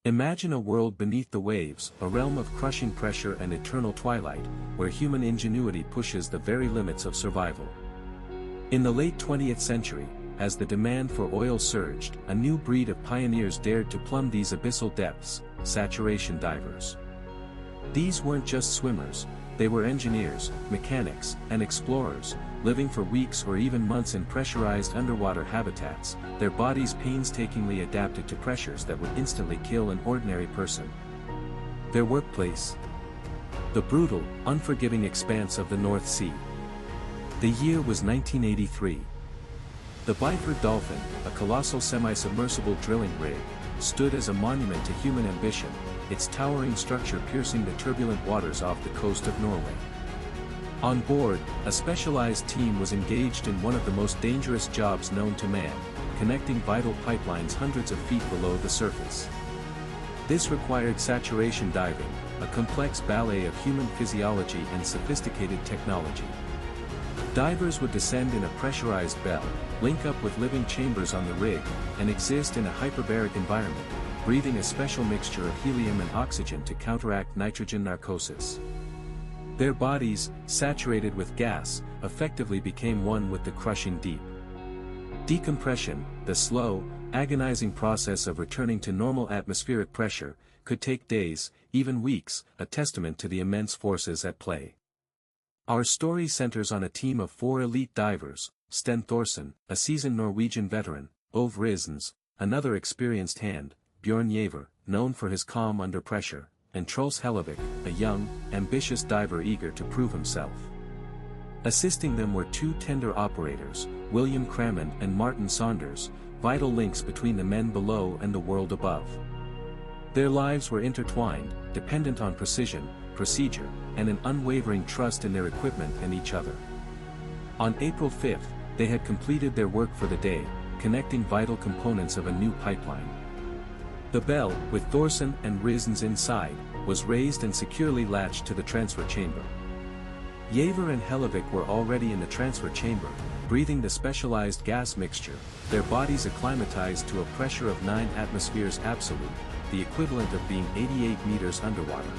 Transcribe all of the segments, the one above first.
Imagine a world beneath the waves, a realm of crushing pressure and eternal twilight, where human ingenuity pushes the very limits of survival. In the late 20th century, as the demand for oil surged, a new breed of pioneers dared to plumb these abyssal depths: saturation divers. These weren't just swimmers, they were engineers, mechanics, and explorers, living for weeks or even months in pressurized underwater habitats, their bodies painstakingly adapted to pressures that would instantly kill an ordinary person. Their workplace: the brutal, unforgiving expanse of the North Sea. The year was 1983. The Byford Dolphin, a colossal semi-submersible drilling rig, stood as a monument to human ambition, its towering structure piercing the turbulent waters off the coast of Norway. On board, a specialized team was engaged in one of the most dangerous jobs known to man, connecting vital pipelines hundreds of feet below the surface. This required saturation diving, a complex ballet of human physiology and sophisticated technology. Divers would descend in a pressurized bell, link up with living chambers on the rig, and exist in a hyperbaric environment, breathing a special mixture of helium and oxygen to counteract nitrogen narcosis. Their bodies, saturated with gas, effectively became one with the crushing deep. Decompression, the slow, agonizing process of returning to normal atmospheric pressure, could take days, even weeks, a testament to the immense forces at play. Our story centers on a team of 4 elite divers: Sten Thorsen, a seasoned Norwegian veteran; Ove Risens, another experienced hand; Bjørn Jæver, known for his calm under pressure; and Truls Hellevik, a young, ambitious diver eager to prove himself. Assisting them were 2 tender operators, William Crammond and Martin Saunders, vital links between the men below and the world above. Their lives were intertwined, dependent on precision, procedure, and an unwavering trust in their equipment and each other. On April 5, they had completed their work for the day, connecting vital components of a new pipeline. The bell, with Thorsen and Risens inside, was raised and securely latched to the transfer chamber. Jæver and Hellevik were already in the transfer chamber, breathing the specialized gas mixture, their bodies acclimatized to a pressure of 9 atmospheres absolute, the equivalent of being 88 meters underwater.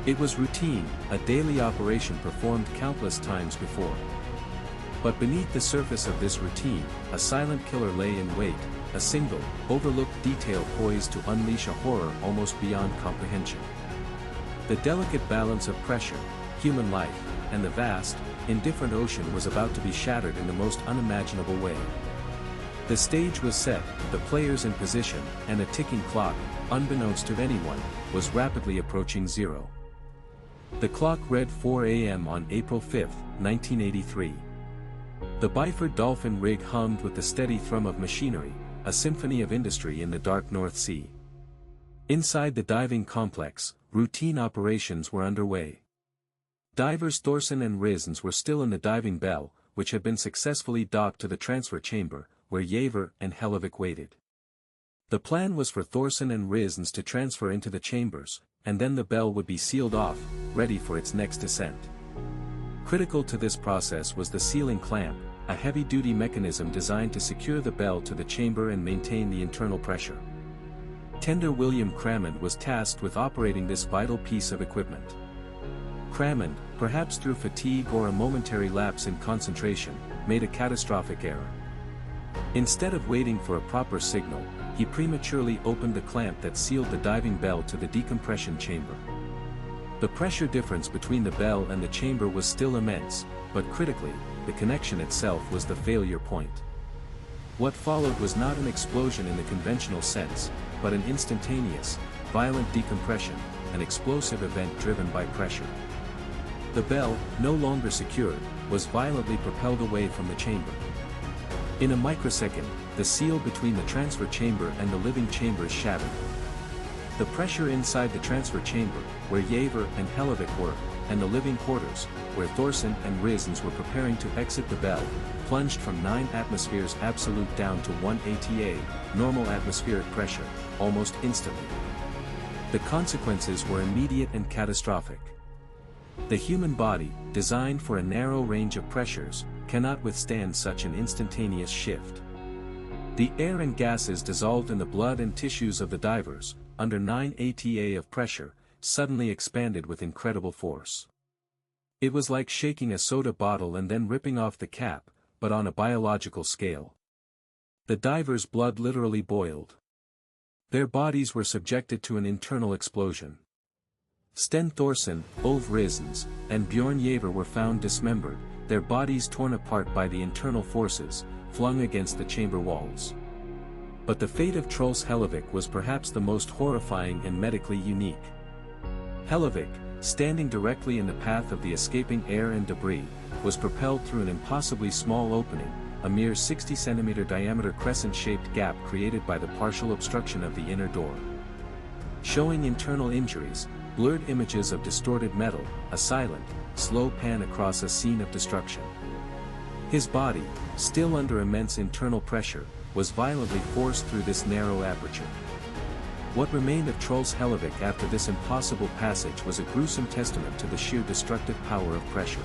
It was routine, a daily operation performed countless times before. But beneath the surface of this routine, a silent killer lay in wait, a single, overlooked detail poised to unleash a horror almost beyond comprehension. The delicate balance of pressure, human life, and the vast, indifferent ocean was about to be shattered in the most unimaginable way. The stage was set, the players in position, and a ticking clock, unbeknownst to anyone, was rapidly approaching zero. The clock read 4 a.m. on April 5, 1983. The Byford Dolphin Rig hummed with the steady thrum of machinery, a symphony of industry in the dark North Sea. Inside the diving complex, routine operations were underway. Divers Thorsen and Risens were still in the diving bell, which had been successfully docked to the transfer chamber, where Jæver and Hellevik waited. The plan was for Thorsen and Risens to transfer into the chambers, and then the bell would be sealed off, ready for its next descent. Critical to this process was the sealing clamp, a heavy-duty mechanism designed to secure the bell to the chamber and maintain the internal pressure. Tender William Crammond was tasked with operating this vital piece of equipment. Crammond, perhaps through fatigue or a momentary lapse in concentration, made a catastrophic error. Instead of waiting for a proper signal, he prematurely opened the clamp that sealed the diving bell to the decompression chamber. The pressure difference between the bell and the chamber was still immense, but critically, the connection itself was the failure point. What followed was not an explosion in the conventional sense, but an instantaneous, violent decompression, an explosive event driven by pressure. The bell, no longer secured, was violently propelled away from the chamber. In a microsecond, the seal between the transfer chamber and the living chambers shattered. The pressure inside the transfer chamber, where Jæver and Hellevik were, and the living quarters, where Thorsen and Risens were preparing to exit the bell, plunged from 9 atmospheres absolute down to 1 ATA, normal atmospheric pressure, almost instantly. The consequences were immediate and catastrophic. The human body, designed for a narrow range of pressures, cannot withstand such an instantaneous shift. The air and gases dissolved in the blood and tissues of the divers, under 9 ATA of pressure, suddenly expanded with incredible force. It was like shaking a soda bottle and then ripping off the cap, but on a biological scale. The divers' blood literally boiled. Their bodies were subjected to an internal explosion. Sten Thorsen, Ove Risens, and Bjorn Javer were found dismembered, their bodies torn apart by the internal forces, flung against the chamber walls. But the fate of Truls Hellevik was perhaps the most horrifying and medically unique. Hellevik, standing directly in the path of the escaping air and debris, was propelled through an impossibly small opening, a mere 60 cm diameter crescent-shaped gap created by the partial obstruction of the inner door. Showing internal injuries, blurred images of distorted metal, a silent, slow pan across a scene of destruction. His body, still under immense internal pressure, was violently forced through this narrow aperture. What remained of Truls Hellevik after this impossible passage was a gruesome testament to the sheer destructive power of pressure.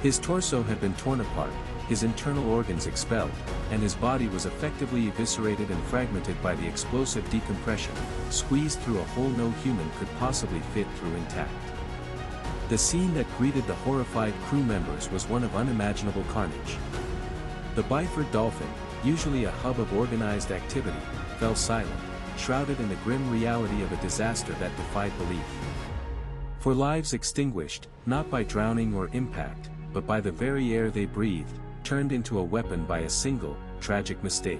His torso had been torn apart, his internal organs expelled, and his body was effectively eviscerated and fragmented by the explosive decompression, squeezed through a hole no human could possibly fit through intact. The scene that greeted the horrified crew members was one of unimaginable carnage. The Byford Dolphin, usually a hub of organized activity, fell silent, shrouded in the grim reality of a disaster that defied belief. For lives extinguished, not by drowning or impact, but by the very air they breathed, turned into a weapon by a single, tragic mistake.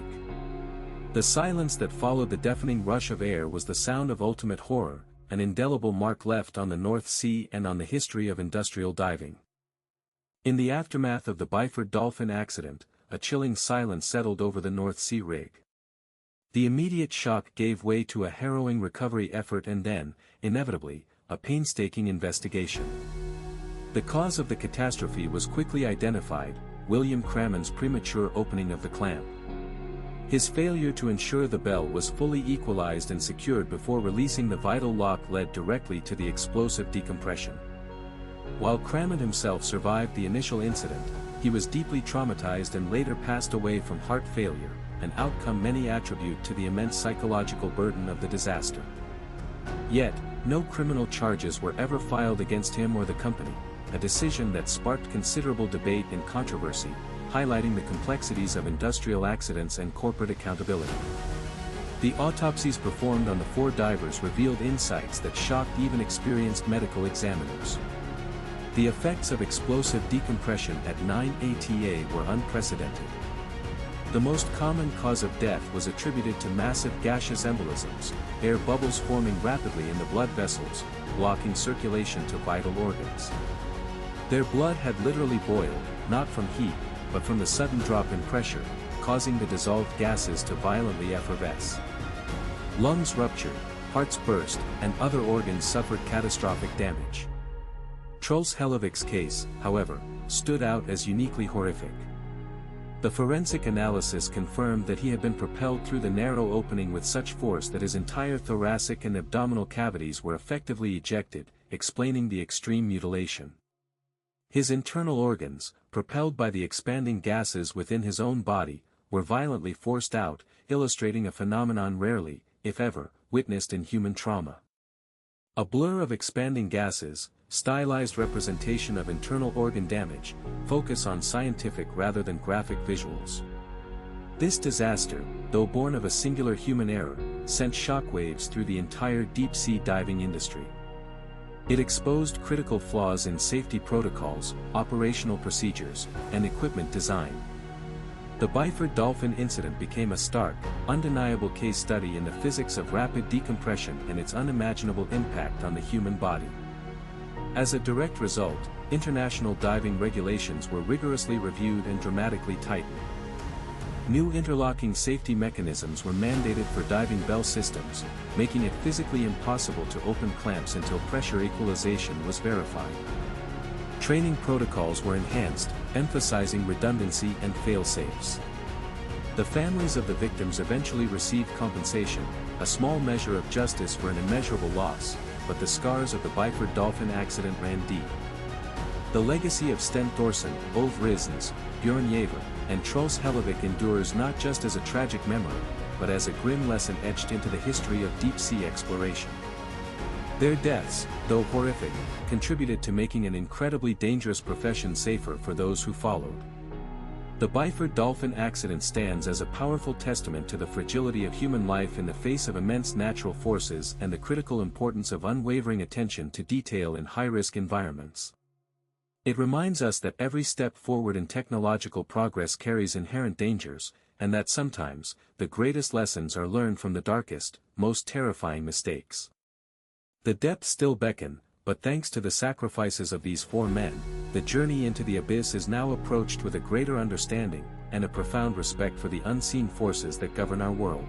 The silence that followed the deafening rush of air was the sound of ultimate horror, an indelible mark left on the North Sea and on the history of industrial diving. In the aftermath of the Byford Dolphin accident, a chilling silence settled over the North Sea rig. The immediate shock gave way to a harrowing recovery effort and then, inevitably, a painstaking investigation. The cause of the catastrophe was quickly identified: William Crammond's premature opening of the clamp. His failure to ensure the bell was fully equalized and secured before releasing the vital lock led directly to the explosive decompression. While Crammond himself survived the initial incident, he was deeply traumatized and later passed away from heart failure, an outcome many attribute to the immense psychological burden of the disaster. Yet, no criminal charges were ever filed against him or the company, a decision that sparked considerable debate and controversy, highlighting the complexities of industrial accidents and corporate accountability. The autopsies performed on the 4 divers revealed insights that shocked even experienced medical examiners. The effects of explosive decompression at 9 ATA were unprecedented. The most common cause of death was attributed to massive gaseous embolisms, air bubbles forming rapidly in the blood vessels, blocking circulation to vital organs. Their blood had literally boiled, not from heat, but from the sudden drop in pressure, causing the dissolved gases to violently effervesce. Lungs ruptured, hearts burst, and other organs suffered catastrophic damage. Truls Hellevik's case, however, stood out as uniquely horrific. The forensic analysis confirmed that he had been propelled through the narrow opening with such force that his entire thoracic and abdominal cavities were effectively ejected, explaining the extreme mutilation. His internal organs, propelled by the expanding gases within his own body, were violently forced out, illustrating a phenomenon rarely, if ever, witnessed in human trauma. A blur of expanding gases, stylized representation of internal organ damage, focus on scientific rather than graphic visuals. This disaster, though born of a singular human error, sent shockwaves through the entire deep-sea diving industry. It exposed critical flaws in safety protocols, operational procedures, and equipment design. The Byford Dolphin incident became a stark, undeniable case study in the physics of rapid decompression and its unimaginable impact on the human body. As a direct result, international diving regulations were rigorously reviewed and dramatically tightened. New interlocking safety mechanisms were mandated for diving bell systems, making it physically impossible to open clamps until pressure equalization was verified. Training protocols were enhanced, emphasizing redundancy and fail-safes. The families of the victims eventually received compensation, a small measure of justice for an immeasurable loss, but the scars of the Byford Dolphin accident ran deep. The legacy of Sten Thorsen, Ove Risens, Bjorn Javer, and Truls Hellevik endures not just as a tragic memory, but as a grim lesson etched into the history of deep-sea exploration. Their deaths, though horrific, contributed to making an incredibly dangerous profession safer for those who followed. The Byford Dolphin accident stands as a powerful testament to the fragility of human life in the face of immense natural forces and the critical importance of unwavering attention to detail in high-risk environments. It reminds us that every step forward in technological progress carries inherent dangers, and that sometimes, the greatest lessons are learned from the darkest, most terrifying mistakes. The depths still beckon, but thanks to the sacrifices of these 4 men, the journey into the abyss is now approached with a greater understanding, and a profound respect for the unseen forces that govern our world.